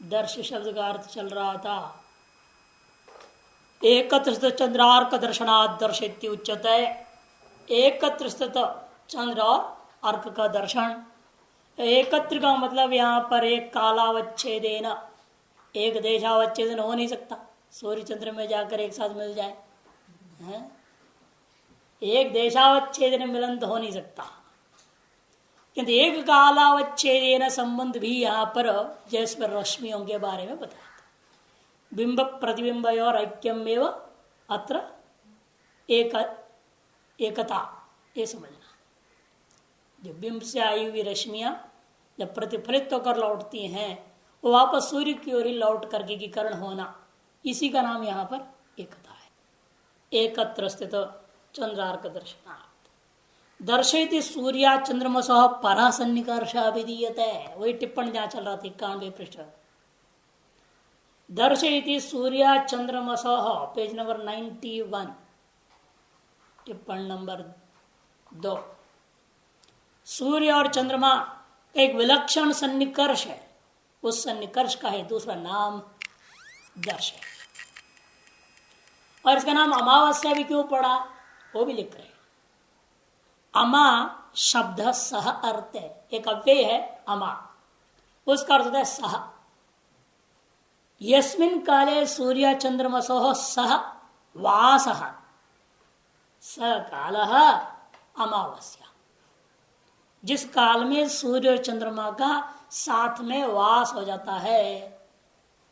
दर्श शब्द का अर्थ चल रहा था एकत्र स्थित चंद्रार्क दर्शनात् दर्शित उच्चते। एकत्र स्थित चंद्र और अर्क का दर्शन। एकत्र का मतलब यहाँ पर एक कालावच्छेदेन, एक देशावच्छेदन हो नहीं सकता। सूर्य चंद्र में जाकर एक साथ मिल जाए है? एक देशावच्छेदन मिलन तो हो नहीं सकता, किंतु एक कालावच्छेदन संबंध भी यहाँ पर जैसे रश्मियों के बारे में बताया था। बिंब प्रतिबिंब और ऐक्यम एवं अत्र एकता, ये समझना। जो बिंब से आई हुई रश्मियां जब प्रतिफलित होकर लौटती हैं वो वापस सूर्य की ओर ही लौट करके विकर्ण होना, इसी का नाम यहाँ पर एकता है। एकत्र स्थित चंद्रार्क दर्शनात् दर्शयति सूर्या चंद्रमस परा सन्निकर्षा विधीयते। वही टिप्पणी जहाँ चल रहा था 91 पृष्ठ। दर्शयति सूर्या चंद्रमस, पेज नंबर 91, टिप्पणी नंबर 2। सूर्य और चंद्रमा एक विलक्षण सन्निकर्ष है, उस सन्निकर्ष का है दूसरा नाम दर्श है। और इसका नाम अमावस्या भी क्यों पड़ा वो भी लिख रहे हैं। अमा शब्द सह अर्थ है, एक अव्यय है अमा, उसका अर्थ है सह। यस्मिन काले सूर्य चंद्रमसो सह वासः, स काल अमावस्या। जिस काल में सूर्य और चंद्रमा का साथ में वास हो जाता है,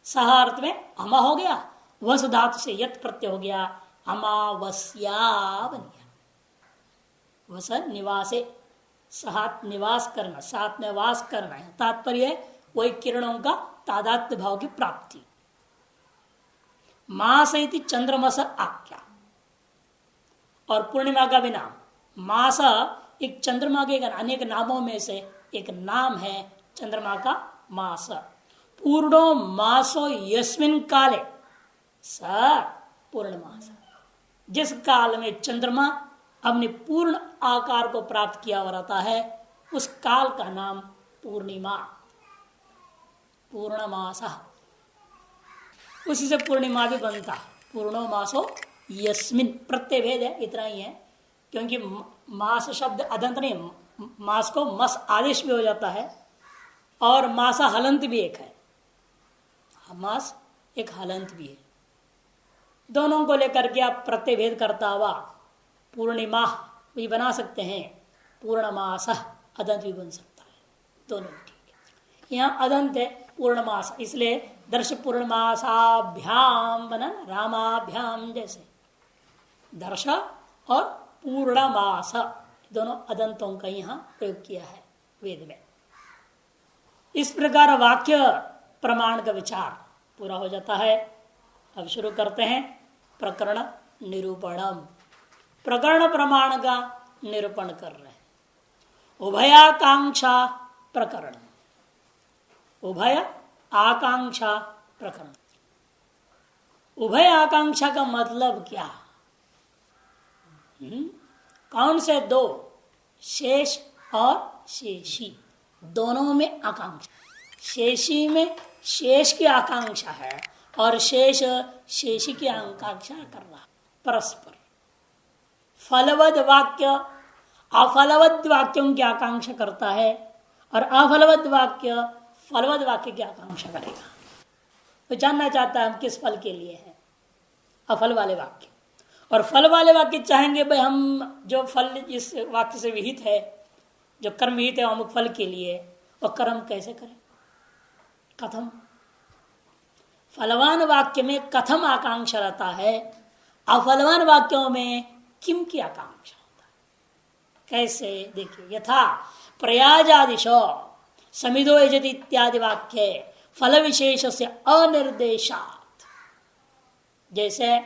सह अर्थ में अमा हो गया, वस धातु से यत प्रत्यय हो गया, अमावस्या बन गया। वस निवासे, साथ निवास करना, साथ में वास करना है, तात्पर्य वही किरणों का तादात्म्य भाव की प्राप्ति। मास इति चंद्रमस आख्या, और पूर्णिमा का भी नाम मास एक चंद्रमा के अनेक नामों में से एक नाम है चंद्रमा का मास। पूर्णो मासो यस्मिन काले स पूर्णमास। जिस काल में चंद्रमा अपने पूर्ण आकार को प्राप्त किया हुआ रहता है उस काल का नाम पूर्णिमा, पूर्णमास। उसी से पूर्णिमा भी बनता। पूर्णो मासो यस्मिन, प्रत्यय भेद है, इतना ही है, क्योंकि मास शब्द अदंत नहीं, मास को मस आदेश भी हो जाता है और मासा हलंत भी एक है, मास एक हलंत भी है। दोनों को लेकर के आप प्रत्यय भेद करता हुआ पूर्णिमा भी बना सकते हैं, पूर्णमास अदंत भी बन सकता है, दोनों ठीक है। यहाँ अदंत है पूर्णमास, इसलिए दर्श पूर्णमासाभ्याम बना, रामाभ्याम जैसे। दर्श और पूर्णमास दोनों अदंतों का यहाँ प्रयोग किया है वेद में। इस प्रकार वाक्य प्रमाण का विचार पूरा हो जाता है। अब शुरू करते हैं प्रकरण निरूपणम। प्रकरण प्रमाण का निरूपण कर रहे हैं। उभयाकांक्षा प्रकरण, उभय आकांक्षा प्रकरण। उभय आकांक्षा का मतलब क्या? कौन से दो? शेष और शेषी, दोनों में आकांक्षा। शेषी में शेष की आकांक्षा है और शेष शेषी की आकांक्षा कर रहा परस्पर। फलवद वाक्य अफलवद वाक्यों की आकांक्षा करता है और अफलवद वाक्य फलवद वाक्य की आकांक्षा करेगा। तो जानना चाहता है हम किस फल के लिए है, अफल वाले वाक्य। और फल वाले वाक्य चाहेंगे भाई हम जो फल इस वाक्य से विहित है, जो कर्म विहित है अमुक फल के लिए, वह कर्म कैसे करें, कथम। फलवान वाक्य में कथम आकांक्षा रहता है, अफलवान वाक्यों में किम की आकांक्षा होता है। कैसे? देखिए, यथा प्रयाजादिशो समिधो यजति इत्यादि वाक्य फल विशेष से अनिर्देशात। जैसे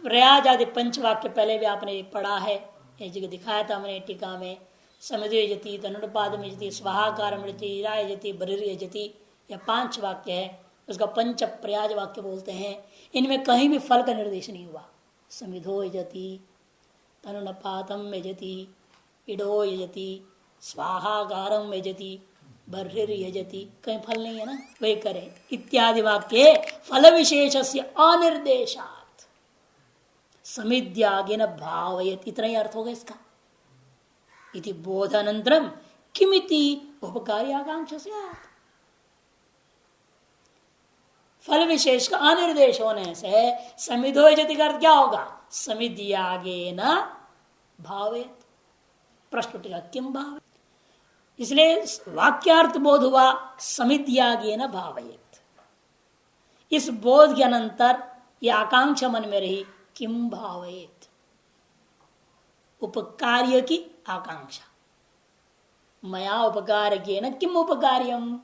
प्रयाज आदि पंचवाक्य पहले भी आपने पढ़ा है, एक जगह दिखाया था हमने टीका में। समिधो यजति, तनुपाद में यजति, स्वाहाकार में यजति, ईरा यजति, बरीर यजति, यह 5 वाक्य है, उसका पंच प्रयाज वाक्य बोलते हैं। इनमें कहीं भी फल का निर्देश नहीं हुआ। समिधो यजति, तनुपातम यजति, इडो यजति, स्वाहागारम यजति, बर्हिर यजति, कहीं फल नहीं है ना, वही करे इत्यादि वाक्य फल विशेष से अनिर्देशात समिद्यागे न भावयत, इतना ही अर्थ होगा इसका। इति बोधानंतरम किमिति उपकारी आकांक्षा से फल विशेष का अनिर्देश होने से समिधो यजति का अर्थ क्या होगा? समिद्यागे न भावयत। प्रश्न उठेगा किम भाव, इसलिए वाक्यार्थ बोध हुआ समिद्यागे न भावयत। इस बोध के अनंतर यह आकांक्षा मन में रही किम भावयत, उपकार्य की आकांक्षा। मया उपकार के न किम उपकार्यम,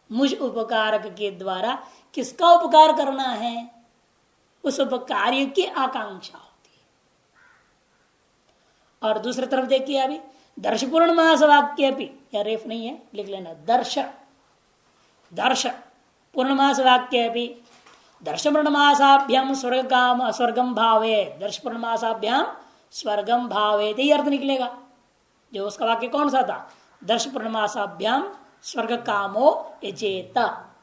मुझ उपकारक के द्वारा किसका उपकार करना है, उस उपकार्य की आकांक्षा होती है। और दूसरी तरफ देखिए अभी दर्श पूर्णमास वाक्य भी, या रेफ नहीं है लिख लेना, दर्श दर्श पूर्णमास वाक्य भी दर्श पूर्णमासाभ्याम स्वर्ग काम स्वर्गम भावे, दर्श पूर्णमासाभ्याम स्वर्गम भावे, यही अर्थ निकलेगा। जो उसका वाक्य कौन सा था? दर्श पूर्णमासाभ्याम स्वर्ग कामो यजेत।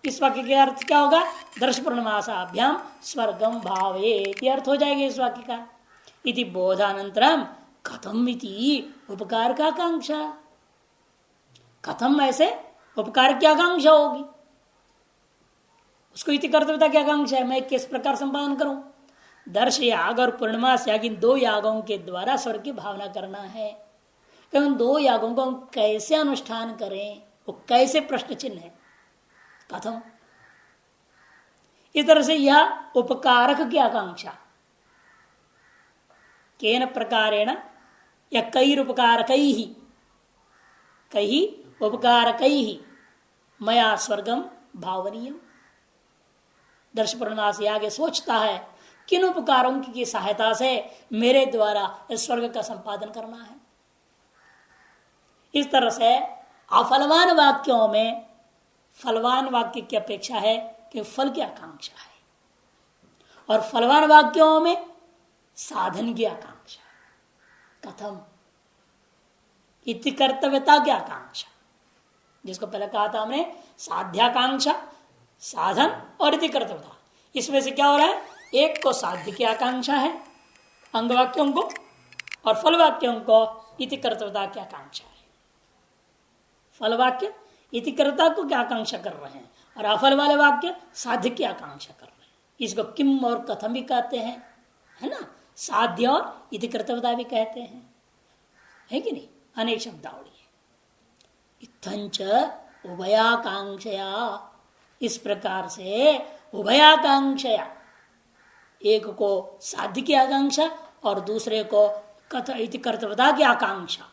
इस वाक्य के अर्थ क्या होगा? दर्श पूर्णमासाभ्याम स्वर्गम भावे, ये अर्थ हो जाएगा इस वाक्य का। इति बोधानंतरम कथम इति उपकार का आकांक्षा, कथम ऐसे उपकार की आकांक्षा होगी, उसको इति कर्तव्यता की आकांक्षा है, मैं किस प्रकार संपादन करूं। दर्श याग और पूर्णमास याग, इन दो यागों के द्वारा स्वर्ग की भावना करना है। कि उन दो यागों को हम कैसे अनुष्ठान करें, वो कैसे प्रश्न चिन्ह है, कथम। इस तरह से यह उपकारक की आकांक्षा, केन प्रकारेण या कई उपकारक ही, कई उपकारक ही मया स्वर्गम भावनीय। दर्श पूर्णमास याग सोचता है किन उपकारों की सहायता से मेरे द्वारा इस स्वर्ग का संपादन करना है। इस तरह से अफलवान वाक्यों में फलवान वाक्य की अपेक्षा है कि फल की आकांक्षा है, और फलवान वाक्यों में साधन की आकांक्षा है। कथम इति कर्तव्यता की आकांक्षा, जिसको पहले कहा था हमने साध्याकांक्षा, साधन और इति कर्तव्यता। इसमें से क्या हो रहा है? एक को साध्य की आकांक्षा है अंग वाक्यों को, और फल वाक्यों को इति कर्तव्यता की आकांक्षा है। फल वाक्य इति कर्ता को क्या आकांक्षा कर रहे हैं, और अफल वाले वाक्य साध्य की आकांक्षा कर रहे हैं। इसको किम और कथम भी कहते हैं, है ना, साध्य और इति कर्तव्यता भी कहते हैं, है कि नहीं, अनेक शब्दावली है। इत्थंच उभयाकांक्षया, इस प्रकार से उभयाकांक्षया, एक को साध्य की आकांक्षा और दूसरे को इति कर्तव्यता की आकांक्षा,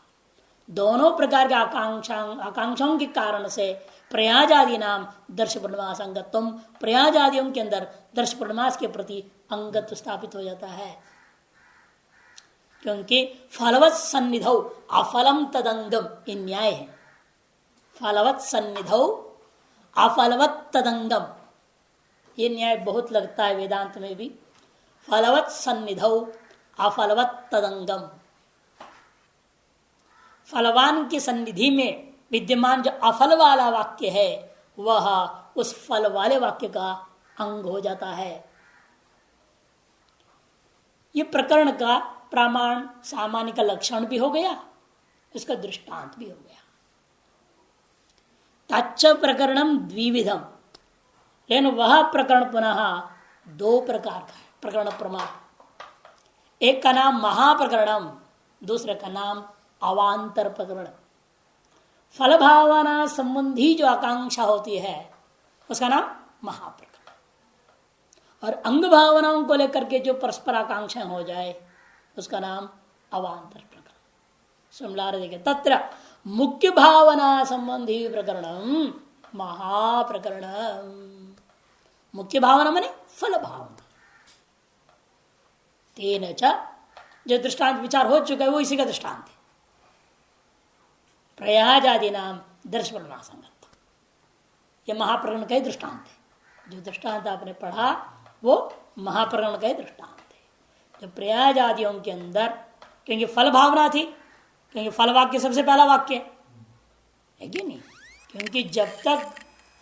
दोनों प्रकार के आकांक्षाओं के कारण से प्रयाज आदि नाम दर्श पूर्णमास अंगत्व, प्रयाज आदियों के अंदर दर्श पूर्णमास के प्रति अंगत्व स्थापित हो जाता है। क्योंकि फलवत् सन्निधौ अफलम तदंगम, इन न्याय है। फलवत् सन्निधौ अफलवत् तदंगम, ये न्याय बहुत लगता है वेदांत में भी। फलवत् सन्निधौ अफलवत् तदंगम, फलवान की सन्निधि में विद्यमान जो अफल वाला वाक्य है वह उस फल वाले वाक्य का अंग हो जाता है। ये प्रकरण का प्रमाण सामान्य का लक्षण भी हो गया, इसका दृष्टांत भी हो गया। तच्च प्रकरणम द्विविधम, लेकिन वह प्रकरण पुनः दो प्रकार का है। प्रकरण प्रमाण, एक का नाम महाप्रकरणम, दूसरे का नाम अवांतर प्रकरण। फल भावना संबंधी जो आकांक्षा होती है उसका नाम महाप्रकरण, और अंग भावनाओं को लेकर के जो परस्पर आकांक्षाएं हो जाए उसका नाम अवांतर प्रकरण। समला रहे देखे तत्र मुख्य भावना संबंधी प्रकरणम महाप्रकरणम। मुख्य भावना माने फल भावना। तेन च, जो दृष्टांत विचार हो चुका है वो इसी का दृष्टांत है। प्रयाज आदि नाम दर्श पूर्णमासंगत, यह महाप्रकरण का ही दृष्टांत है। जो दृष्टांत आपने पढ़ा वो महाप्रकरण का ही दृष्टांत है। जो प्रयाज आदियों के अंदर, क्योंकि फल भावना थी, क्योंकि फल वाक्य सबसे पहला वाक्य है कि नहीं, क्योंकि जब तक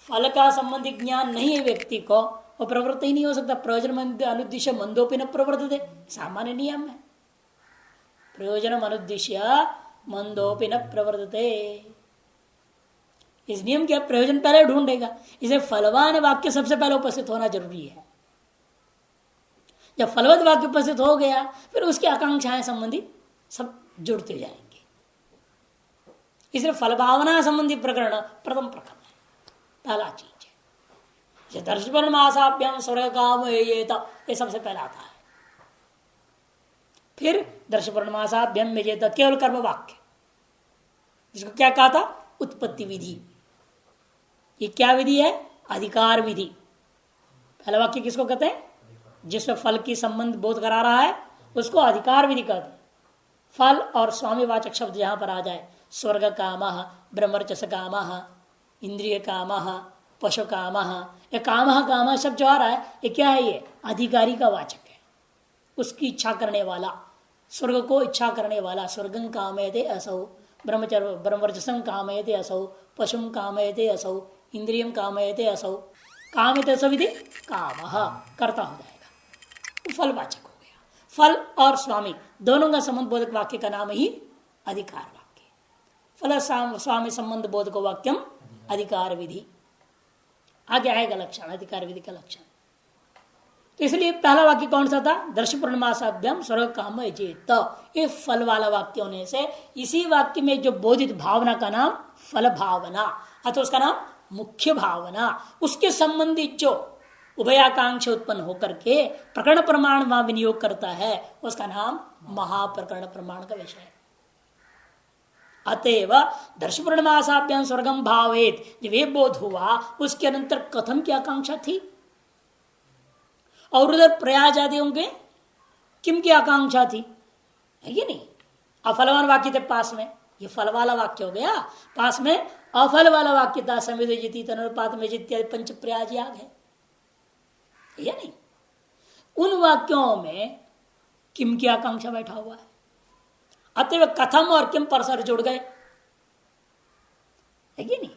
फल का संबंधी ज्ञान नहीं है व्यक्ति को, वो प्रवृत्त ही नहीं हो सकता। प्रयोजन अनुद्देश्य मंदोपि न प्रवर्तते, सामान्य नियम है। प्रयोजन अनुद्देश्य मंदोपि न प्रवर्तते, इस नियम के प्रयोजन पहले ढूंढेगा। इसे फलवान वाक्य सबसे पहले उपस्थित होना जरूरी है। जब फलवत वाक्य उपस्थित हो गया, फिर उसकी आकांक्षाएं संबंधी सब जुड़ते जाएंगे। इसलिए फल भावना संबंधी प्रकरण प्रथम प्रकरण है, पहला चीज है। दर्शपर्ण मासाभ्याम स्वर्ग काम ये सबसे पहला आता है। फिर दर्शपर्ण मासाभ्याम में केवल कर्म वाक्य, जिसको क्या कहा था, उत्पत्ति विधि। ये क्या विधि है, अधिकार विधि। पहला वाक्य किसको कहते हैं, जिसमें फल की संबंध बोध करा रहा है उसको अधिकार विधि कहते हैं। फल और स्वामीवाचक शब्द जहां पर आ जाए, स्वर्ग काम, ब्रह्मचर्य काम, इंद्रिय काम, पशु काम, ये काम शब्द जो आ रहा है, ये क्या है, ये अधिकारी का वाचक है, उसकी इच्छा करने वाला, स्वर्ग को इच्छा करने वाला। स्वर्गं कामयते असौ, ब्रह्मचर्यं कामयते असौ, पशुं कामयते असौ, इंद्रियं कामयते असौ। कामयते असौ विधि काम कर्ता हो जाएगा, फलवाचक हो गया। फल और स्वामी दोनों का संबंध बोधक वाक्य का नाम ही अधिकार वाक्य। फल स्वामी संबंध बोधक वाक्यम अधिकार विधि। आगे आएगा लक्षण, अधिकार विधि का लक्षण। तो इसलिए पहला वाक्य कौन सा था, दर्श पूर्णमासाभ्याम स्वर्ग काम चेत। ये फल वाला वाक्य होने से इसी वाक्य में जो बोधित भावना का नाम फल भावना अथवा उसका नाम मुख्य भावना, उसके संबंधित जो उभयाकांक्षा उत्पन्न होकर के प्रकरण प्रमाण वहां विनियोग करता है, उसका नाम महाप्रकरण प्रमाण का विषय है। अतएव दर्श पूर्णमासाभ्याम स्वर्गम भावेत, जब ये बोध हुआ, उसके अनंतर कथम की आकांक्षा थी, और उधर प्रयाज आदि होंगे किम की आकांक्षा थी, है ये नहीं। अफलवान वाक्य थे पास में, ये फल वाला वाक्य हो गया, पास में अफल वाला वाक्य था, संविदजिति तनुपात में इत्यादि पंच प्रयाज याग है, ये नहीं। उन वाक्यों में किम की आकांक्षा बैठा हुआ है। अतः कथम और किम परस्पर जुड़ गए, है कि नहीं।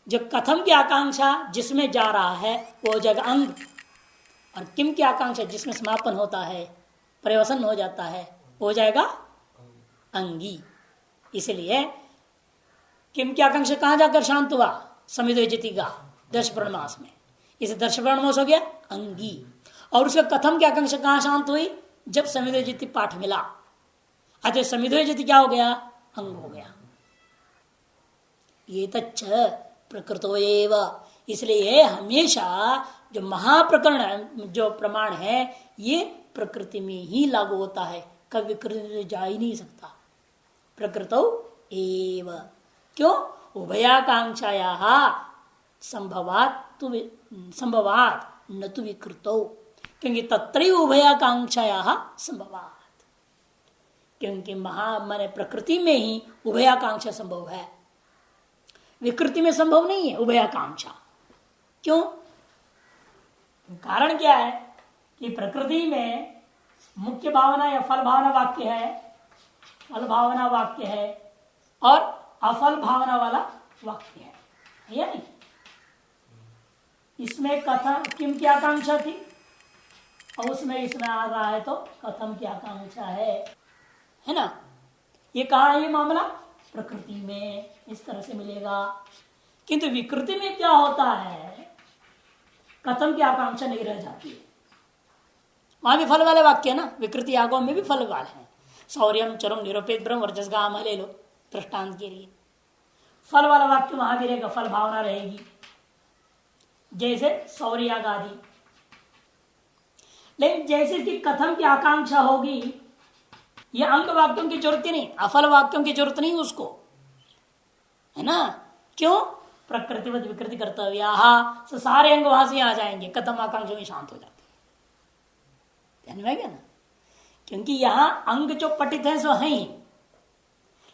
जो कथम की आकांक्षा जिसमें जा रहा है वो जगह अंग, और किम की आकांक्षा जिसमें समापन होता है, परिवसन हो जाता है, हो जाएगा अंगी। इसलिए किम की आकांक्षा कहां जाकर शांत हुआ, समिधोजिति का दर्श प्रणमास में, इसे दर्श प्रणमास हो गया अंगी। और उसके कथम की आकांक्षा कहां शांत हुई, जब समिधोजिति पाठ मिला। अतः समिधोजिति क्या हो गया, अंग हो गया। ये तच्च प्रकृतो एव, इसलिए हमेशा जो महाप्रकरण जो प्रमाण है ये प्रकृति में ही लागू होता है, कभी विकृति में जा ही नहीं सकता। प्रकृतो एव, क्यों, उभयाकांक्षाया संभवात न तो विकृतो, क्योंकि तत्रैव उभयाकांक्षाया संभवात, क्योंकि माने प्रकृति में ही उभयाकांक्षा संभव है, विकृति में संभव नहीं है उभयाकांक्षा। क्यों, कारण क्या है कि प्रकृति में मुख्य भावना या फल भावना वाक्य है, फल भावना वाक्य है और अफल भावना वाला वाक्य है, या नहीं। इसमें कथम किम की आकांक्षा थी और उसमें इसमें आ रहा है तो कथम की आकांक्षा है ना। ये कहा है ये मामला प्रकृति में इस तरह से मिलेगा, किंतु विकृति में क्या होता है, कथम की आकांक्षा नहीं रह जाती है। वहां भी फल वाले वाक्य है ना, विकृति यागों में भी फल वाले हैं। शौर्यम चरम निरूपित ब्रह्म वर्चस गाम ले लो दृष्टांत के लिए, फल वाला वाक्य वहां भी रहेगा, फल भावना रहेगी, जैसे शौर्याग आदि। लेकिन जैसे कि कथम की आकांक्षा होगी, ये अंग वाक्यों की जरूरत ही नहीं, अफल वाक्यों की जरूरत नहीं उसको, है ना। क्यों, प्रकृतिवत विकृति कर्तव्य, सारे अंग वहां से आ जाएंगे, कथम आकांक्षा में शांत हो जाते ध्यान में गया ना। क्योंकि यहां अंग जो पठित है सो है ही,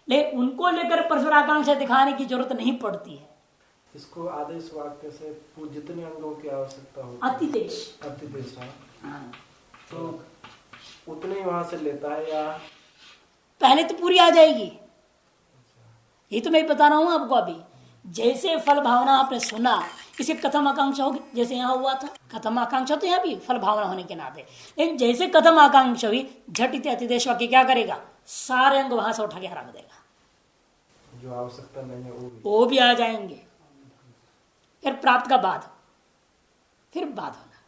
लेकिन उनको लेकर परस्पर आकांक्षा दिखाने की जरूरत नहीं पड़ती है। इसको आदेश वाक्य से जितने अंगों की आवश्यकता हो, अतिदेश हाँ, तो उतने वहां से लेता है, या पहले तो पूरी आ जाएगी। ये तो मैं बता रहा हूं आपको, अभी जैसे फल भावना आपने सुना, इसे कथम आकांक्षा होगी, जैसे यहाँ हुआ था कथम आकांक्षा, तो यहाँ भी फल भावना होने के नाते। लेकिन जैसे कथम आकांक्षा हुई, झट इति अतिदेश वाक्य क्या करेगा, सारे अंग वहां से उठा के रख देगा, जो आवश्यकता नहीं है वो भी आ जाएंगे। फिर प्राप्त का बाद, फिर बाद होना,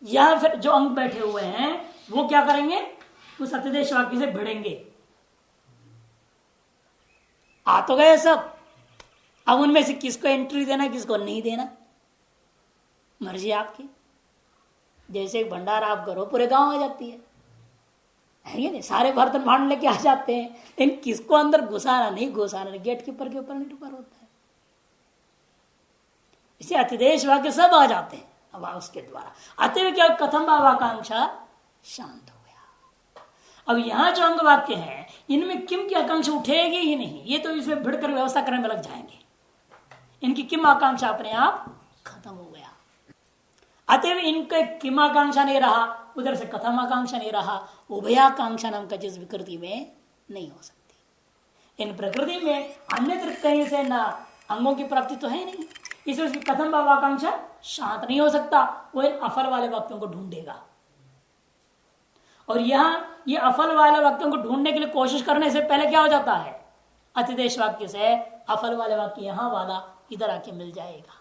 या फिर जो अंग बैठे हुए हैं वो क्या करेंगे, उस अतिदेश वाक्य से भिड़ेंगे। आ तो गए सब, अब उनमें से किसको एंट्री देना किसको नहीं देना, मर्जी आपकी। जैसे एक भंडार आप करो, पूरे गांव आ जाती है नहीं, सारे बर्तन भांड लेके आ जाते हैं, लेकिन किसको अंदर घुसाना नहीं घुसाना, गेट कीपर के ऊपर निर्भर होता है। इसे अतिदेश वाक्य सब आ जाते हैं अब उसके द्वारा। अतः क्या कथम भावाकांक्षा शांत हो गया। अब यहां जो अंग वाक्य है, इनमें किम की आकांक्षा उठेगी ही नहीं, ये तो इसमें भिड़कर व्यवस्था करने में लग जाएंगे, इनकी किम आकांक्षा अपने आप खत्म हो गया। अतएव इनके किम आकांक्षा नहीं रहा, उधर से कथम आकांक्षा नहीं रहा, उभयाकांक्षा नाम का जिस विकृति में नहीं हो सकती। इन प्रकृति में अन्यत्र कहीं से ना अंगों की प्राप्ति तो है नहीं, इसलिए उसकी कथम भावाकांक्षा शांत नहीं हो सकता, वो इन अफल वाले वाक्यों को ढूंढेगा। और यहां ये अफल वाले वाक्यों को ढूंढने के लिए कोशिश करने से पहले क्या हो जाता है, अतिदेश वाक्य से अफल वाले वाक्य यहां वाला इधर आके मिल जाएगा।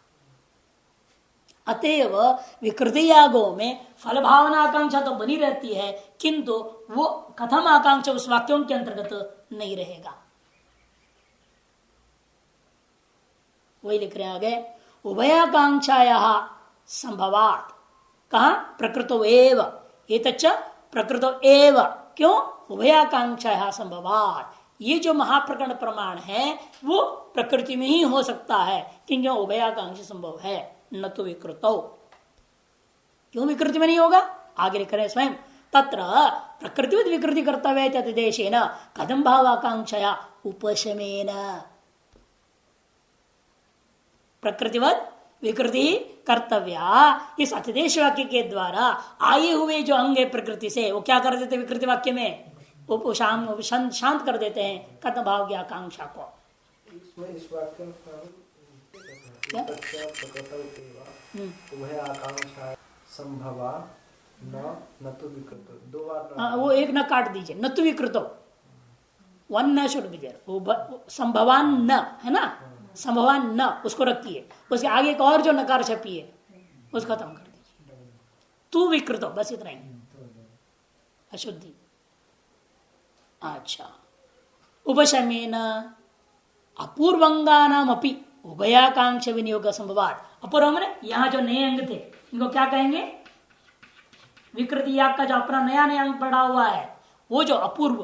अतएव विकृति यागों में फल भावना आकांक्षा तो बनी रहती है, किंतु वो कथम आकांक्षा उस वाक्यों के अंतर्गत नहीं रहेगा। वही लिख रहे आगे, उभयाकांक्षाया संभवात, कहा प्रकृतो एव, एतच्च प्रकृतो एव, क्यों उभयाकांक्षाया संभवात, ये जो महाप्रकरण प्रमाण है वो प्रकृति में ही हो सकता है, क्योंकि उभयाकांक्षा संभव है, न तो विकृतो। क्यों विकृति में नहीं होगा, आगे लिख रहे स्वयं, तत्र प्रकृतिवत विकृति कर्तव्य अतिदेशेन कथम भावाकांक्षया उपशमेन, प्रकृतिवत विकृति कर्तव्य इस अतिदेश वाक्य के द्वारा आए हुए जो अंग है प्रकृति से, वो क्या कर देते विकृति वाक्य में, वो शांत कर देते हैं कथम भाव की आकांक्षा को। इसमें इस वाक्य में आकांक्षा संभवा न तो विकृतो, दो बार वो एक न काट दीजिए, न तो विकृतो, वन न शुड बी, वो संभवान न है ना, संभवान न उसको रखिए, उसके आगे एक और जो नकार छपी है उसको खत्म कर दीजिए, तू विकृतो, बस इतना ही, अशुद्धि। अच्छा, उपशमेन अपूर्वंगानाम अपि उभयाकांक्ष विनियोग संभवात, अपूर्व में यहां जो नए अंग थे इनको क्या कहेंगे, विकृति याग का जो अपना नया नया अंग पड़ा हुआ है, वो जो अपूर्व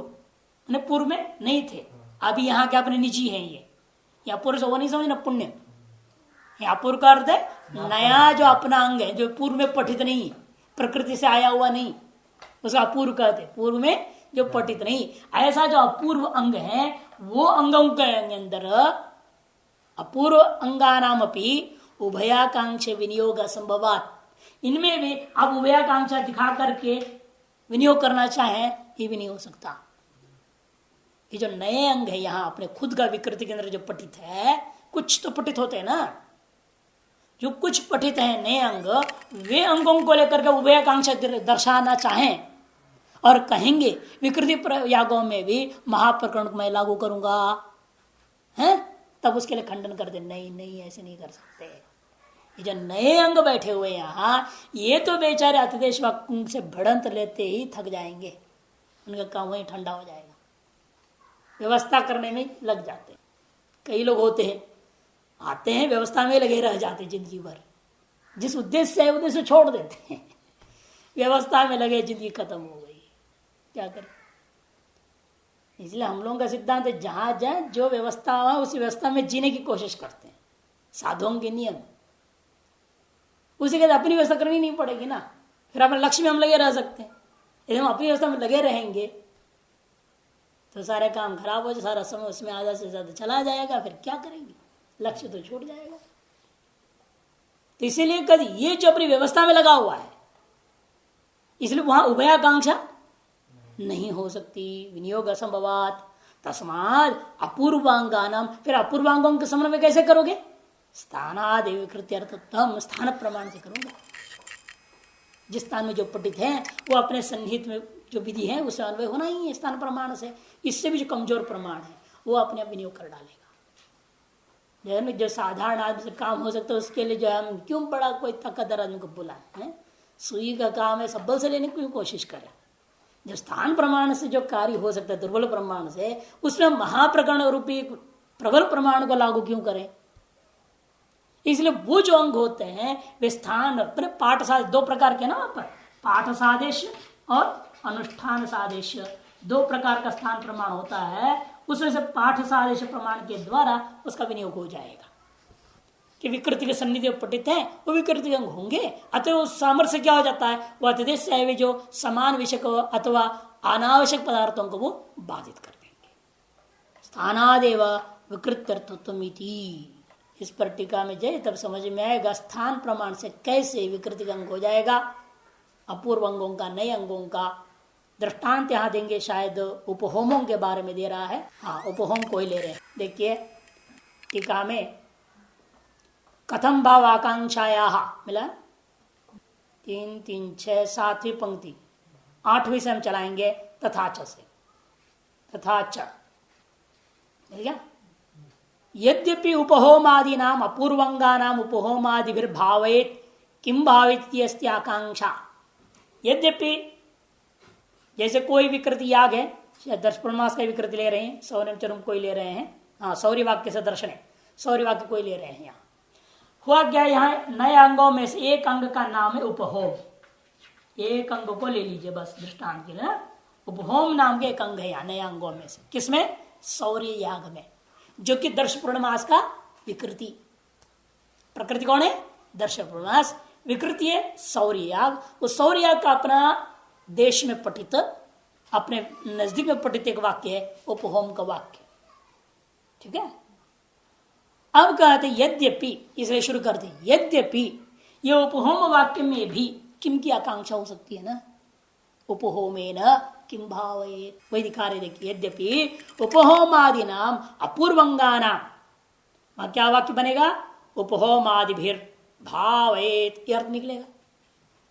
पूर्व में नहीं थे, अभी यहाँ के अपने निजी हैं, ये अपूर्व से वो नहीं समझना पुण्य, ये अपूर्व का अर्थ है नया जो अपना अंग है, जो पूर्व में पठित नहीं, प्रकृति से आया हुआ नहीं, उसका अपूर्व कहते, पूर्व में जो पठित नहीं, ऐसा जो अपूर्व अंग है वो अंगों के अंदर अपूर्व अंगानाम अपि उभयाकांक्ष विनियोग असंभवात, इनमें भी आप उभयाकांक्षा दिखा करके विनियोग करना चाहें ये भी नहीं हो सकता। ये जो नए अंग है यहाँ अपने खुद का विकृति के अंदर जो पठित है, कुछ तो पठित होते हैं ना, जो कुछ पठित है नए अंग, वे अंगों को लेकर के उभयाकांक्षा दर्शाना चाहें और कहेंगे विकृति यागों में भी महाप्रकरण को मैं लागू करूंगा, हैं, तब उसके लिए खंडन कर दे, नहीं नहीं ऐसे नहीं कर सकते। ये जो नए अंग बैठे हुए यहाँ, ये तो बेचारे अतिदेश वाक्यों से भड़ंत लेते ही थक जाएंगे, उनका काम वही ठंडा हो जाएगा, व्यवस्था करने में लग जाते हैं। कई लोग होते हैं आते हैं व्यवस्था में लगे रह जाते जिंदगी भर, जिस उद्देश्य से उद्देश्य छोड़ देते हैं, व्यवस्था में लगे जिंदगी खत्म हो गई, क्या करें। इसलिए हम लोगों का सिद्धांत है जहां जाए जो व्यवस्था हो उसी व्यवस्था में जीने की कोशिश करते हैं, साधुओं के नियम, उसी के अपनी व्यवस्था करनी नहीं पड़ेगी ना, फिर अपने लक्ष्य में हम लगे रह सकते हैं। यदि हम अपनी व्यवस्था में लगे रहेंगे तो सारे काम खराब हो जाए, सारा समय उसमें आधा से ज्यादा चला जाएगा, फिर क्या करेंगे, लक्ष्य तो छूट जाएगा। तो इसीलिए कभी ये जो अपनी व्यवस्था में लगा हुआ है, इसलिए वहां उभयाकांक्षा नहीं हो सकती, विनियोग असंभवात। तस्माद अपूर्वांगानाम, फिर अपूर्वांगों के समन्वय कैसे करोगे? स्थानादि विकृत्यर्थम, स्थान प्रमाण से करोगे। जिस स्थान में जो पठित है वो अपने सन्निहित में जो विधि है उससे अन्वय होना ही है स्थान प्रमाण से। इससे भी जो कमजोर प्रमाण है वो अपने आप विनियोग कर डालेगा। जो साधारण आदमी से काम हो सकता है उसके लिए जो हम क्यों बड़ा कोई ताकतवर आदमी को बुलाए? सुई का काम है, सब बल से लेने की कोशिश करें। जब स्थान प्रमाण से जो कार्य हो सकता है दुर्बल प्रमाण से, उसमें महाप्रकरण रूपी प्रबल प्रमाण को लागू क्यों करें? इसलिए वो जो अंग होते हैं वे स्थान अपने पाठ सादेश, दो प्रकार के ना वहां पर, पाठ सादेश और अनुष्ठान सादेश, दो प्रकार का स्थान प्रमाण होता है। उसमें से पाठ सादेश प्रमाण के द्वारा उसका विनियोग हो जाएगा कि विकृति के सन्निधि पठित है वो विकृति अंग होंगे। अतः उस सामर्थ्य क्या हो जाता है? वह अतिदेश से जो समान विषय को अथवा अनावश्यक पदार्थों को वो बाधित कर देंगे। स्थानादेव विकृत्यर्थत्वमिति, इस पर टीका में जाए तब समझ में आएगा स्थान प्रमाण से कैसे विकृति अंग हो जाएगा, अपूर्व अंगों का, नए अंगों का। दृष्टांत यहां देंगे, शायद उपहोमों के बारे में दे रहा है। हाँ, उपहोम को ही ले रहे हैं। देखिए टीका में कथम भाव आकांक्षाया मिला 3, 3, 6, 7वीं पंक्ति, 8वीं से हम चलाएंगे तथा च से। तथा च यद्यपि उपहोमादि नाम अपूर्वंगा नाम उपहोमादि भावेत किम भावित आकांक्षा। यद्यपि जैसे कोई विकृति याग है, दर्श पूर्णमास का विकृति ले रहे हैं, सौर्य चरुम कोई ले रहे हैं, हाँ सौर्य वाक्य से दर्शन है, सौर्य वाक्य कोई ले रहे हैं। यहाँ हुआ क्या, यहाँ नए अंगों में से एक अंग का नाम है उपहोम। एक अंग को ले लीजिए बस दृष्टांत के लिए। उपहोम नाम के एक अंग है यहाँ नए अंगों में से। किसमें? सौर्य याग में, जो कि दर्श पूर्णमास का विकृति। प्रकृति कौन है? दर्श पूर्णमास। विकृति है सौर्य याग। उस सौर्य याग का अपना देश में पठित, अपने नजदीक में पठित एक वाक्य है उपहोम का वाक्य। ठीक है। अब कहते यद्यपि, इसलिए शुरू करते यद्यपि ये उपहोम वाक्य में भी किम की आकांक्षा हो सकती है ना, उपहोमे न किम भावेत, वही दिखा रहे। देखिए यद्यपि उपहोमादि नाम अपूर्वंगा नाम, क्या वाक्य बनेगा? उपहोमादिभिर भावेत, ये अर्थ निकलेगा।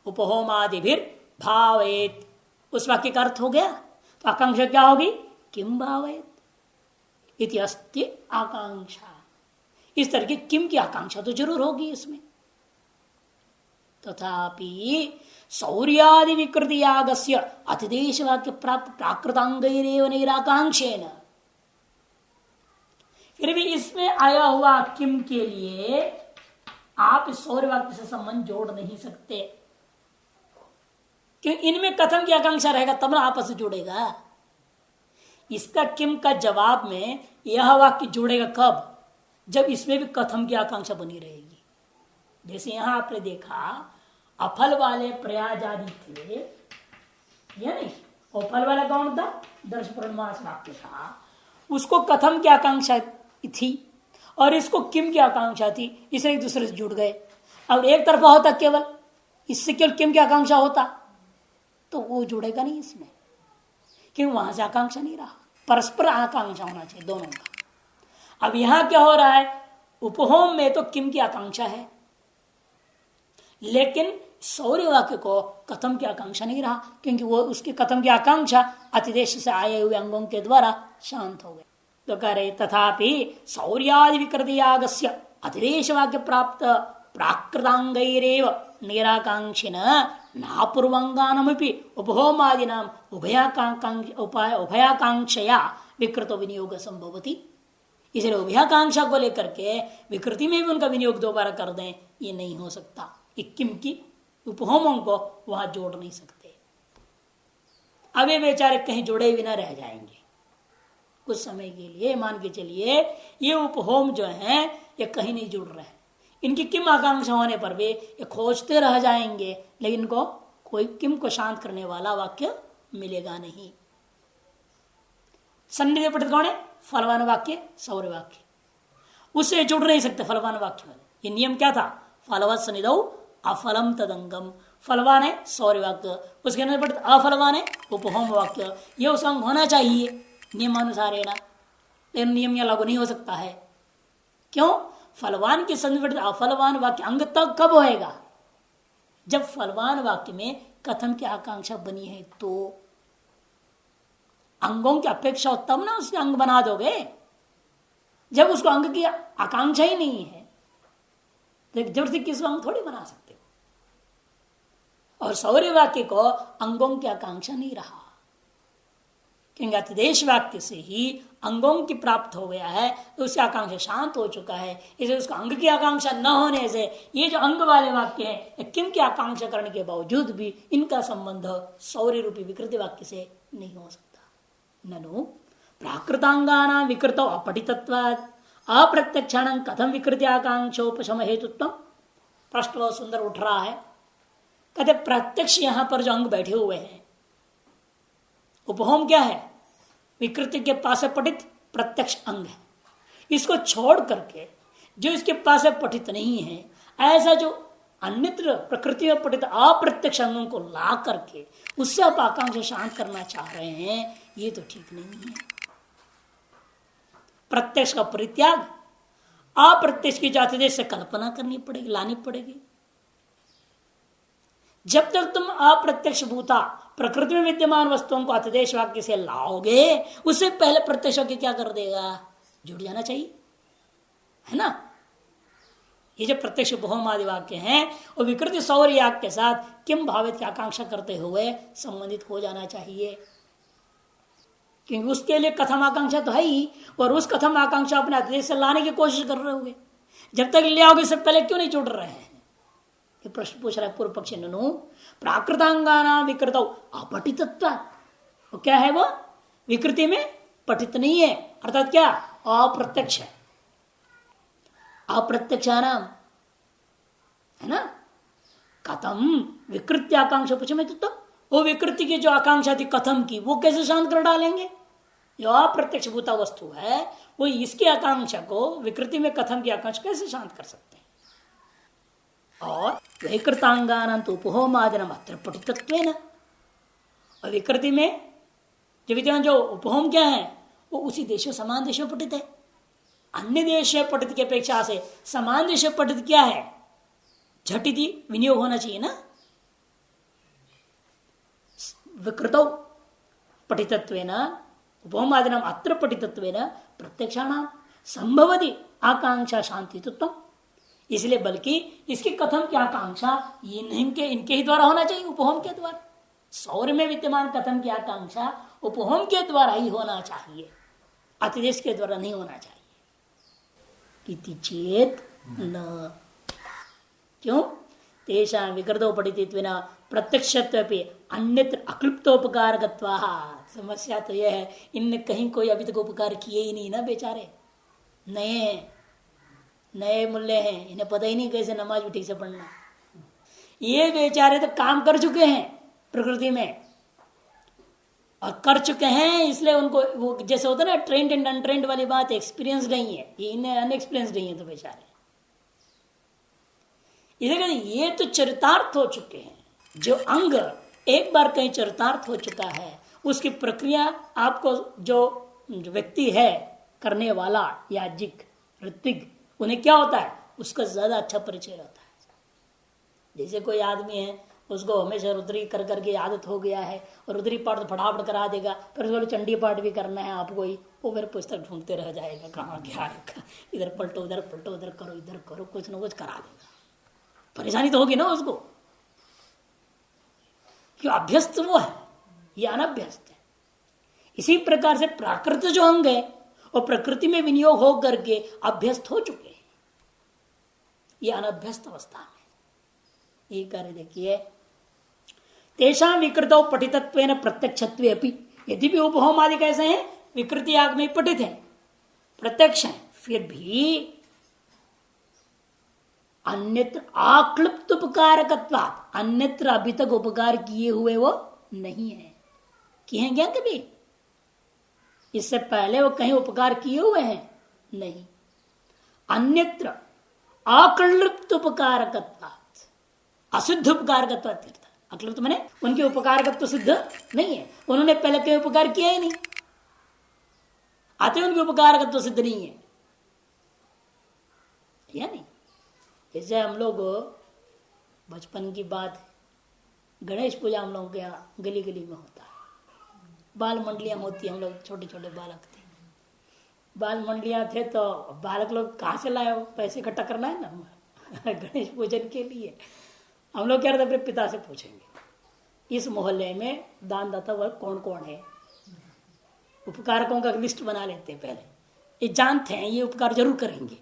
उपहोमादिभिर भावेत, उस वाक्य का अर्थ हो गया। तो आकांक्षा क्या होगी? किम भावेत इति अस्ति आकांक्षा। इस तरह की किम की आकांक्षा तो जरूर होगी इसमें। तथापि सौर्यादि विकृति यागस्य अतिदेश वाक्य प्राप्त प्राकृतांगैरेव नैराकांक्षेन, फिर भी इसमें आया हुआ किम के लिए आप इस सौर्य वाक्य से संबंध जोड़ नहीं सकते, क्योंकि इनमें कथम की आकांक्षा रहेगा तब ना आपस से जुड़ेगा। इसका किम का जवाब में यह वाक्य जुड़ेगा कब? जब इसमें भी कथम की आकांक्षा बनी रहेगी। जैसे यहां आपने देखा अफल वाले प्रयाज आदि थे, या नहीं? और फल वाला कौन था? दर्श पूर्णमास वाक्य था। उसको कथम की आकांक्षा थी और इसको किम की आकांक्षा थी, इसलिए एक दूसरे से जुड़ गए। अब एक तरफा होता केवल, इससे केवल किम की आकांक्षा होता तो वो जुड़ेगा नहीं इसमें, क्योंकि वहां से आकांक्षा नहीं रहा। परस्पर आकांक्षा होना चाहिए दोनों का। अब यहां क्या हो रहा है? उपहोम में तो किम की आकांक्षा है, लेकिन सौर्य वाक्य को कथम की आकांक्षा नहीं रहा, क्योंकि वो उसकी कथम की आकांक्षा अतिदेश से आए हुए अंगों के द्वारा शांत हो गए। तो कह रहे तथापि सौर्यादि विकृति यागस्य अतिदेश वाक्य प्राप्त प्राकृतांगैरेव निराकांक्षिन नापूर्वंगानमपि उपहोमादिनाम उभयाकांक्षया विकृत विनियोग संभवति। इसलिए उभयाकांक्षा को लेकर के विकृति में भी उनका विनियोग दोबारा कर दें, ये नहीं हो सकता। किम की उपहोमों को वहां जोड़ नहीं सकते। अब ये बेचारे कहीं जुड़े बिना रह जाएंगे कुछ समय के लिए। मान के चलिए ये उपहोम जो हैं ये कहीं नहीं जुड़ रहे हैं, इनकी किम आकांक्षा होने पर भी ये खोजते रह जाएंगे, लेकिन इनको कोई किम को शांत करने वाला वाक्य मिलेगा नहीं। सन्निधि पठित कौन है? फलवान वाक्य, सौर्य वाक्य, उससे जुड़ नहीं सकते फलवान वाक्य में। ये नियम क्या था? फलवत सन्निधौ अफलम तदंगम। फलवान है सौर्य वाक्य, उसके अंदर पठित अफलवान है उपहोम वाक्य, ये उस अंग होना चाहिए। नियमानुसारेण, लेकिन नियम यहाँ लागू नहीं हो सकता है। क्यों? फलवान के संवित अफलवान वाक्य अंग तक कब होएगा? जब फलवान वाक्य में कथम की आकांक्षा बनी है तो अंगों की अपेक्षा हो तब ना उसके अंग बना दोगे। जब उसको अंग की आकांक्षा ही नहीं है तो जबरदस्ती किसको अंग थोड़ी बना सकते हो। और सौर्य वाक्य को अंगों की आकांक्षा नहीं रहा, क्योंकि अतिदेश वाक्य से ही अंगों की प्राप्त हो गया है, तो उसकी आकांक्षा शांत हो चुका है। इसलिए उसको अंग की आकांक्षा न होने से ये जो अंग वाले वाक्य हैं, किम की आकांक्षा करने के बावजूद भी इनका संबंध सौर्य रूपी विकृति वाक्य से नहीं हो सकता। ननु प्राकृतांगाना विकृत अपठितत्वात् अप्रत्यक्षाण कथम विकृति आकांक्षोपशम हेतुत्व। प्रश्न बहुत सुंदर उठ रहा है। कहते प्रत्यक्ष यहां पर जो अंग बैठे हुए हैं, उपहोम क्या है? विकृति के पास है पठित प्रत्यक्ष अंग है। इसको छोड़ करके जो इसके पास है पठित नहीं है, ऐसा जो अन्यत्र प्रकृति में पठित अप्रत्यक्ष अंगों को ला करके उससे आप आकांक्षा शांत करना चाह रहे हैं, ये तो ठीक नहीं है। प्रत्यक्ष का परित्याग, अप्रत्यक्ष की जाति से कल्पना करनी पड़ेगी, लानी पड़ेगी। जब तक तुम अप्रत्यक्ष भूता प्रकृति में विद्यमान वस्तुओं को अतिदेश वाक्य से लाओगे, उससे पहले प्रत्यक्ष वाक्य क्या कर देगा? जुड़ जाना चाहिए, है ना। ये जो प्रत्यक्ष बहुम आदि वाक्य हैं वो विकृति सौर्य याग के साथ किम भावित की आकांक्षा करते हुए संबंधित हो जाना चाहिए, क्योंकि उसके लिए कथम आकांक्षा तो है ही, और उस कथम आकांक्षा अपने अतिदेश से लाने की कोशिश कर रहे होगे। जब तक ले आओगे इससे पहले क्यों नहीं जुड़ रहे हैं? ये प्रश्न पूछ रहा है पूर्व पक्षी। ननु प्राकृतांगाना विकृत अपठितत्व, वो क्या है? वो विकृति में पठित नहीं है, अर्थात क्या? अप्रत्यक्ष है। अप्रत्यक्षानाम, है ना। कथम विकृति आकांक्षा पूछे में तो वो विकृति की जो आकांक्षा थी कथम की, वो कैसे शांत कर डालेंगे? जो अप्रत्यक्ष भूता वस्तु है वो इसकी आकांक्षा को, विकृति में कथम की आकांक्षा कैसे शांत कर सकते हैं? और विकृतांगान तो उपहोमादनम अत्र पठितत्वेन, और विकृति में जो विद्यमान जो उपहोम क्या है वो उसी देश में समान देश में पठित है। अन्य देश पठित की अपेक्षा से समान देश पठित क्या है? झटिति विनियोग होना चाहिए ना। विकृतौ पठितत्वेन उपहोमादनम अत्र पठितत्वेन प्रत्यक्षाणाम संभवति आकांक्षा शांतित्व। इसलिए बल्कि इसकी कथम की आकांक्षा इनके ही द्वारा होना चाहिए, उपहोम के द्वारा। सौर्य में विद्यमान कथम की आकांक्षा उपहोम के द्वारा ही होना चाहिए, अतिदेश के द्वारा नहीं होना चाहिए। इति चेत न, क्यों? तेषां विकृतो पठितत्वेन प्रत्यक्षत्वे अन्यत्र अक्लिप्तोपकारकत्वात्। समस्या तो यह है, इनने कहीं कोई अभी तक उपकार किए ही नहीं ना बेचारे। नए मूल्य हैं, इन्हें पता ही नहीं कैसे नमाज भी ठीक से पढ़ना। ये बेचारे तो काम कर चुके हैं प्रकृति में और कर चुके हैं, इसलिए उनको वो जैसे होता है ना ट्रेंड एंड अनट्रेंड वाली बात, एक्सपीरियंस नहीं है, ये इन्हें अनएक्सपीरियंस नहीं है तो बेचारे। ये तो चरितार्थ हो चुके हैं। जो अंग एक बार कहीं चरितार्थ हो चुका है, उसकी प्रक्रिया आपको जो व्यक्ति है करने वाला याजिक ऋत्विक, उन्हें क्या होता है? उसका ज्यादा अच्छा परिचय रहता है। जैसे कोई आदमी है, उसको हमेशा रुद्री कर करके आदत हो गया है और रुद्री पाठ तो फटाफट करा देगा, फिर उसको चंडी पाठ भी करना है आपको ही, वो फिर पुस्तक ढूंढते रह जाएगा कहाँ क्या है, इधर पलटो उधर करो इधर करो, कुछ ना कुछ करा देगा। परेशानी तो होगी ना उसको, क्यों? अभ्यस्त वो है, ये अनभ्यस्त है। इसी प्रकार से प्राकृत जो अंग है वो प्रकृति में विनियोग हो करके अभ्यस्त हो चुके हैं, ये अनभ्यस्त अवस्था में। ये कार्य देखिए, तेषां विकृतौ पठितत्वेन प्रत्यक्षत्वे अपि, यदि भी उपहोम आदि कैसे हैं? विकृति आग में पठित है, प्रत्यक्ष है, फिर भी अन्यत्र आक्लिप्त उपकारकत्वात्, अन्यत्र अभी तक उपकार किए हुए वो नहीं है। किए हैं क्या कभी? इससे पहले वो कहीं उपकार किए हुए हैं? नहीं। अन्यत्र अक्लिप्त उपकारकत्वात्, असिद्ध उपकारकत्वात्। अक्लिप्त माने उनके उपकारकत्व सिद्ध नहीं है, उन्होंने पहले कहीं उपकार किया ही नहीं। अतः उनके उपकारकत्व तो सिद्ध नहीं है, या नहीं। जैसे हम लोग बचपन की बात है, गणेश पूजा हम लोगों के यहाँ गली गली में होता है, बाल मंडलियां होती है, हम लोग छोटे छोटे बालक थे, बाल मंडलियां थे तो बालक लोग कहाँ से लाए, पैसे इकट्ठा करना है ना गणेश पूजन के लिए। हम लोग क्या रहते अपने पिता से पूछेंगे इस मोहल्ले में दानदाता वर्ग कौन कौन है, उपकारकों का लिस्ट बना लेते हैं पहले, ये जानते हैं ये उपकार जरूर करेंगे,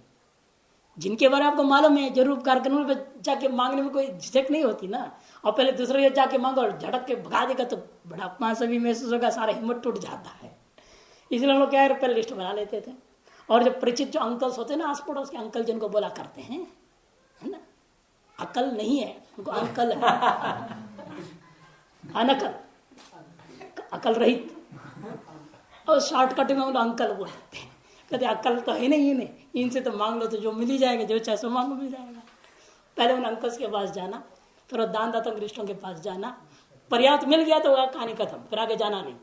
जिनके बारे में आपको मालूम है जरूर उपकार करने में जाके मांगने में कोई झिझक नहीं होती ना। और पहले दूसरे जाके मांगो और झड़क के भगा देगा तो बड़ा अपमान सभी महसूस होगा, सारा हिम्मत टूट जाता है। इसलिए हम लोग क्या है पहले लिस्ट बना लेते थे। और जब परिचित जो अंकल्स होते हैं ना, आस पड़ोस के अंकल जिनको बोला करते हैं, है ना, अकल नहीं है उनको, अंकल है अनकल, अकल रहित, और शॉर्टकट में उनको अंकल बोलते हैं। कहते अकल तो है नहीं इन्हें, इनसे तो मांग लो तो जो मिल ही जाएगा, जो चाहे सो मांगो मिल जाएगा। पहले उन अंकल्स के पास जाना, फिर वो दानदाता रिश्तों के पास जाना, पर्याप्त मिल गया तो कहानी खत्म, फिर आगे जाना नहीं।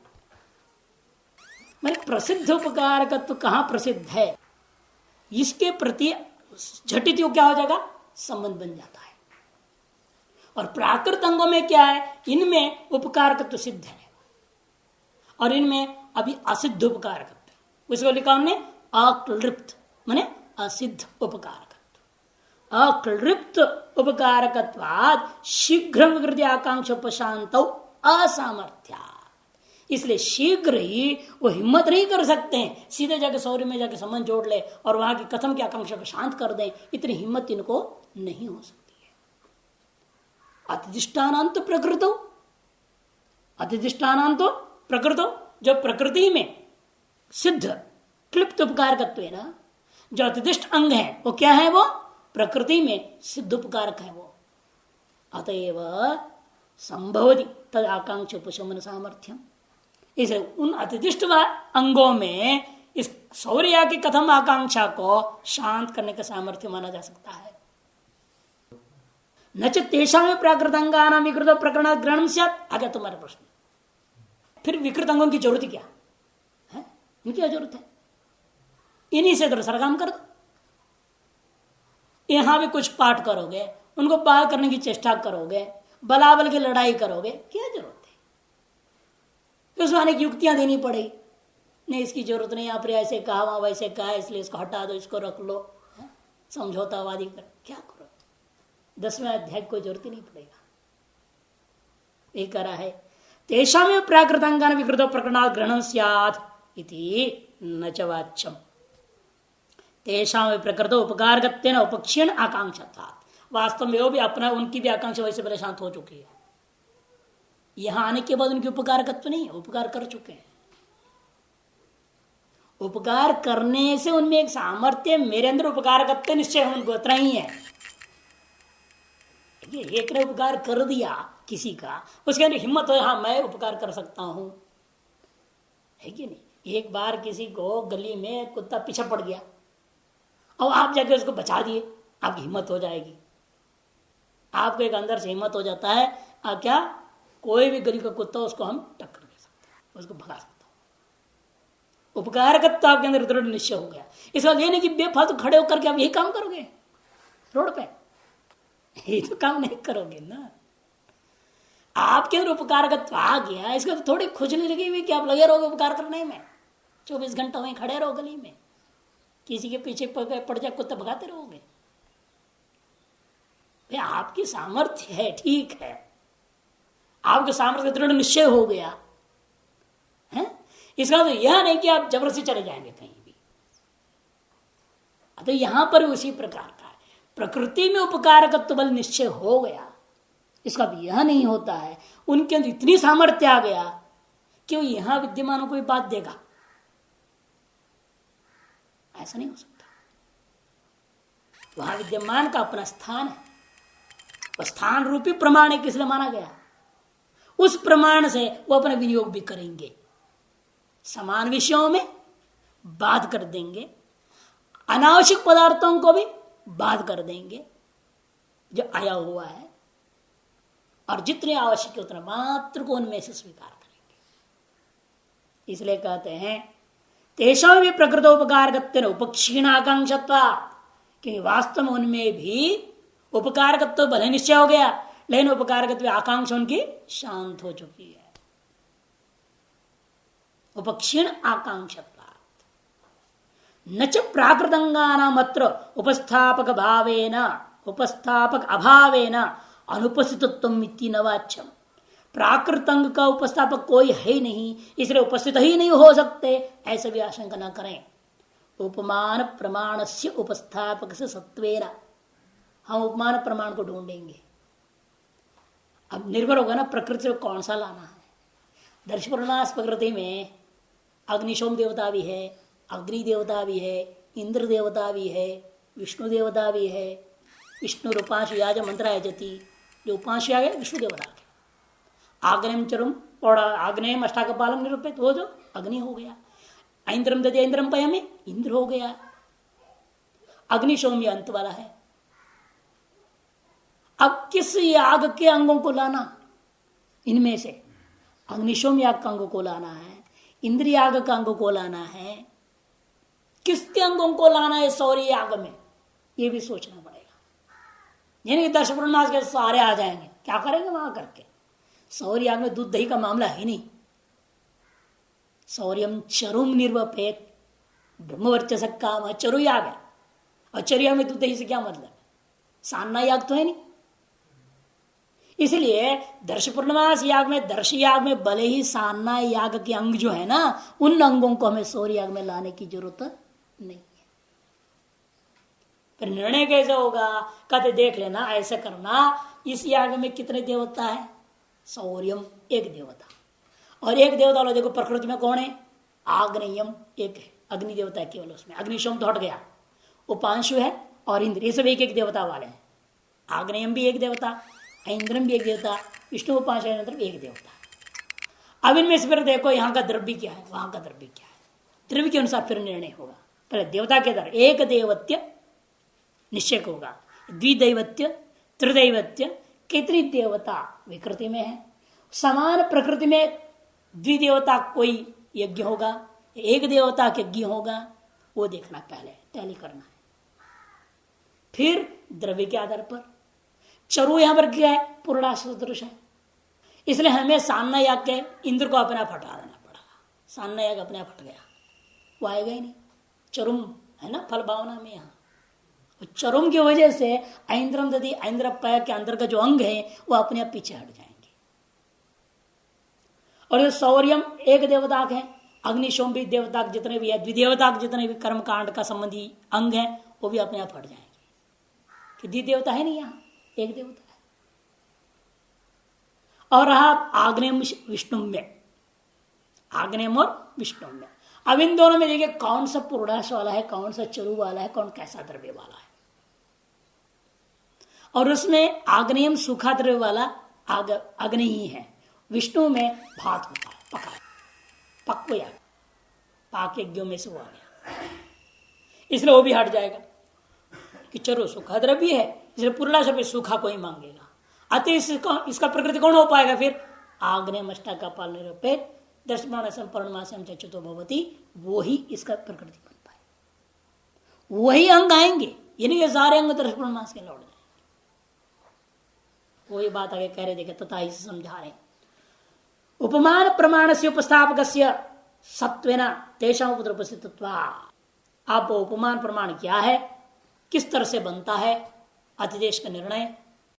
मैंने प्रसिद्ध उपकारकत्व कहाँ प्रसिद्ध है, इसके प्रति झटित क्या हो जाएगा, संबंध बन जाता है। और प्राकृत अंगों में क्या है, इनमें उपकारकत्व सिद्ध है और इनमें अभी असिद्ध उपकारकत्व, उसको लिखा हमने अक्लृप्त माने असिद्ध उपकारकत्व। अक्लृप्त उपकारकत्वात् शीघ्र विकृति आकांक्षा उपशांत असामर्थ्या, इसलिए शीघ्र ही वो हिम्मत नहीं कर सकते हैं सीधे जाके सौर्य में जाके संबंध जोड़ ले और वहां की कथम की आकांक्षा को शांत कर दें, इतनी हिम्मत इनको नहीं हो सकती है। अतिदिष्टानांत प्रकृतो, अतिदिष्टानांत प्रकृतो, जो प्रकृति में सिद्ध क्लिप्त उपकारकत्व है ना, जो अतिदिष्ट अंग है वो क्या है, वो प्रकृति में सिद्ध उपकारक है वो। अतएव संभवति तद आकांक्षा उपशमन सामर्थ्यम, इसे उन अतिदिष्ट अंगों में इस सौर्य की कथम आकांक्षा को शांत करने का सामर्थ्य माना जा सकता है। न तेषा में प्राकृत अंगाना विकृत प्रकरण ग्रहण से आ गया तुम्हारा प्रश्न। फिर विकृत अंगों की जरूरत क्या है, इनकी जरूरत है, इन्हीं से दूसरा काम कर दो। यहां भी कुछ पाठ करोगे, उनको पार करने की चेष्टा करोगे, बलाबल की लड़ाई करोगे, क्या जरूरत है। उसमें अनेक युक्तियां देनी पड़ेगी, नहीं इसकी जरूरत नहीं, आप ऐसे कहा वहां वैसे कहा इसलिए इसको हटा दो, इसको रख लो, समझौतावादी कर, क्या करो। 10वें अध्याय को जरूरत ही नहीं पड़ेगा। ये करा है तेषा में प्राकृत अंगान विकृत प्रकरण ग्रहण स्यात् इति न च वाच्यम। तेषा में प्रकृत उपकारकत्वेन उपक्षीण आकांक्षा, वास्तव में वो भी अपना उनकी भी आकांक्षा वैसे पहले शांत हो चुकी है। यहां आने के बाद उनकी उपकारकत्व नहीं है, उपकार कर चुके हैं। उपकार करने से उनमें एक सामर्थ्य, मेरे अंदर उपकारकत्व निश्चय है, उनको इतना ही है। एक ने उपकार कर दिया किसी का, उसके अंदर हिम्मत हो, हाँ मैं उपकार कर सकता हूं, है कि नहीं। एक बार किसी को गली में कुत्ता पीछे पड़ गया और आप जाके उसको बचा दिए, आपकी हिम्मत हो जाएगी। आपको एक अंदर से हिम्मत हो जाता है, क्या कोई भी गली का कुत्ता उसको हम टक्कर दे सकते हैं, उसको भगा सकता हूं। उपकारकत्व आपके अंदर दृढ़ निश्चय हो गया। इसका ये नहीं कि बेफालतू खड़े होकर के आप यही काम करोगे रोड पे, ये तो काम नहीं करोगे ना। आपके अंदर उपकारकत्व आ गया, इसका तो थोड़ी खुजली लगी हुई कि आप लगे रहोगे उपकार करने में, 24 घंटा वहीं खड़े रहो गली में, किसी के पीछे पड़ जाए कुत्ता भगाते रहोगे। आपकी सामर्थ्य है, ठीक है, आपके सामर्थ्य दृढ़ निश्चय हो गया है। इसका तो यह नहीं कि आप जबरदस्ती चले जाएंगे कहीं भी। तो यहां पर उसी प्रकार का है, प्रकृति में उपकारकत्व बल निश्चय हो गया, इसका भी यह नहीं होता है उनके अंदर इतनी सामर्थ्य आ गया कि वो यहां विद्यमानों को भी बात देगा, ऐसा नहीं हो सकता। वहां विद्यमान का अपना स्थान है, स्थान रूपी प्रमाण है, किसलिए माना गया, उस प्रमाण से वो अपना विनियोग भी करेंगे, समान विषयों में बात कर देंगे, अनावश्यक पदार्थों को भी बात कर देंगे जो आया हुआ है, और जितने आवश्यक है उतना मात्र को उनमें से स्वीकार करेंगे। इसलिए कहते हैं तेषा भी प्रकृतोपकारकत्व उपक्षीण आकांक्षत्वा, क्योंकि वास्तव में उनमें भी उपकारकत्व भले निश्चय हो गया, लेकिन उपकारकत्व आकांक्षा उनकी शांत हो चुकी है। उपक्षीण आकांक्षत्वा न च प्राकृतंगानामत्र उपस्थापक भावेन उपस्थापक अभावेन अनुपस्थितत्वम इति न वाच्यम। प्राकृतंग का उपस्थापक कोई है ही नहीं, इसलिए उपस्थित ही नहीं हो सकते, ऐसे भी आशंका न करें। उपमान प्रमाण से उपस्थापक से सत्वेरा, हम उपमान प्रमाण को ढूंढेंगे। अब निर्भर होगा ना प्रकृति से कौन सा लाना है। दर्शप्रणास प्रकृति में अग्निशोम देवता भी है, अग्नि देवता भी है, इंद्र देवता भी है, विष्णु देवता भी है। विष्णु रूपांश याज मंत्र यजति, जो उपांश आ गए विष्णु देवता के। आग्नेयम चरुम और आग्नेयम अष्टाकपालम निरूपित, वो जो अग्नि हो गया। ऐन्द्रम दधे इंद्रम पयमे, इंद्र हो गया। अग्निशोम अंत वाला है। अब किस याग के अंगों को लाना, इनमें से अग्निशोम याग का अंगों को लाना है, इंद्र याग का अंगों को लाना है, किसके अंगों को लाना है सौर्य याग में, ये भी सोचना पड़ेगा। यानी कि दर्श पूर्णमास के सारे आ जाएंगे, क्या करेंगे वहां करके। सौर्य याग में दूध दही का मामला है नहीं। सौर्यम चरुम निर्वपेत ब्रह्मवर्चस काम चरु याग है, और चरु याग में दूध दही से क्या मतलब है, सान्ना याग तो है नहीं। इसलिए दर्श पूर्णमास याग में, दर्श याग में भले ही सान्ना याग के अंग जो है ना, उन अंगों को हमें सौर्य याग में लाने की जरूरत नहीं है। फिर निर्णय कैसे होगा, कहते देख लेना, ऐसे करना। इस याग में कितने देवता है, सौर्यम एक देवता, और एक देवता वाला देखो प्रकृति में कौन है, आग्नेयम एक है, अग्नि देवता है केवल उसमें। अग्निशोम तो हट गया, उपांशु है और इंद्र, ये सब एक एक देवता वाले हैं। आग्नेयम भी एक देवता, इंद्रम भी एक देवता, विष्णु उपांश एक देवता। अब इनमें से फिर देखो यहाँ का द्रव्य क्या है, वहां का द्रव्य क्या है, द्रव्य के अनुसार फिर निर्णय होगा। पहले देवता के दर एक देवत्य निश्चय होगा, द्विदैवत्य त्रिदैवत्य, कितनी देवता विकृति में है। समान प्रकृति में द्विदेवता कोई यज्ञ होगा, एक देवता के यज्ञ होगा, वो देखना पहले, टैली करना है। फिर द्रव्य के आधार पर चरु यहां पर क्या है, पूर्णा सदृश है, इसलिए हमें सान्ना याग के इंद्र को अपना फटा देना पड़ा। सान्ना याग अपने फट गया, वो आएगा ही नहीं। चरुम है ना फल भावना में, यहाँ चरुम की वजह से ऐन्द्रम दधि ऐन्द्र पय के अंदर का जो अंग है वो अपने आप पीछे हट जाएंगे। और ये सौर्यम एक देवता के, अग्निशोम भी देवता जितने भी है, द्विदेवता जितने भी कर्म कांड का संबंधी अंग है वो भी अपने आप हट जाएंगे, कि द्विदेवता है नहीं, यहाँ एक देवता है। और रहा आग्नेय विष्णु में, आग्नेय और विष्णु में। अब इन दोनों में देखिए कौन सा पूर्णाश वाला है, कौन सा चरु वाला है, कौन कैसा द्रव्य वाला है। और उसमें आग्नेयम सूखा द्रव्य वाला अग्नि ही है, विष्णु में भात होता है, पका पक्व याग, पाक यज्ञों में से वो आ गया, इसलिए वो भी हट जाएगा कि चलो सूखा द्रव्य है, इसलिए पूर्णा से सूखा कोई मांगेगा। अतः इसका प्रकृति कौन हो पाएगा फिर, आग्नेय मष्टा का पाल निरूपित दर्शमानसम पर्णमासम चचुतो भवती, वो ही इसका प्रकृति बन पाए, वही अंग आएंगे, यानी कि सारे अंग दर्शमास के लौट जाएंगे। वही बात आगे कह रहे देखे, तथा ही समझा रहे। उपमान प्रमाण से उपस्थापक सत्वेना तेषां उपस्थितत्वा। आप उपमान प्रमाण क्या है, किस तरह से बनता है, अतिदेश का निर्णय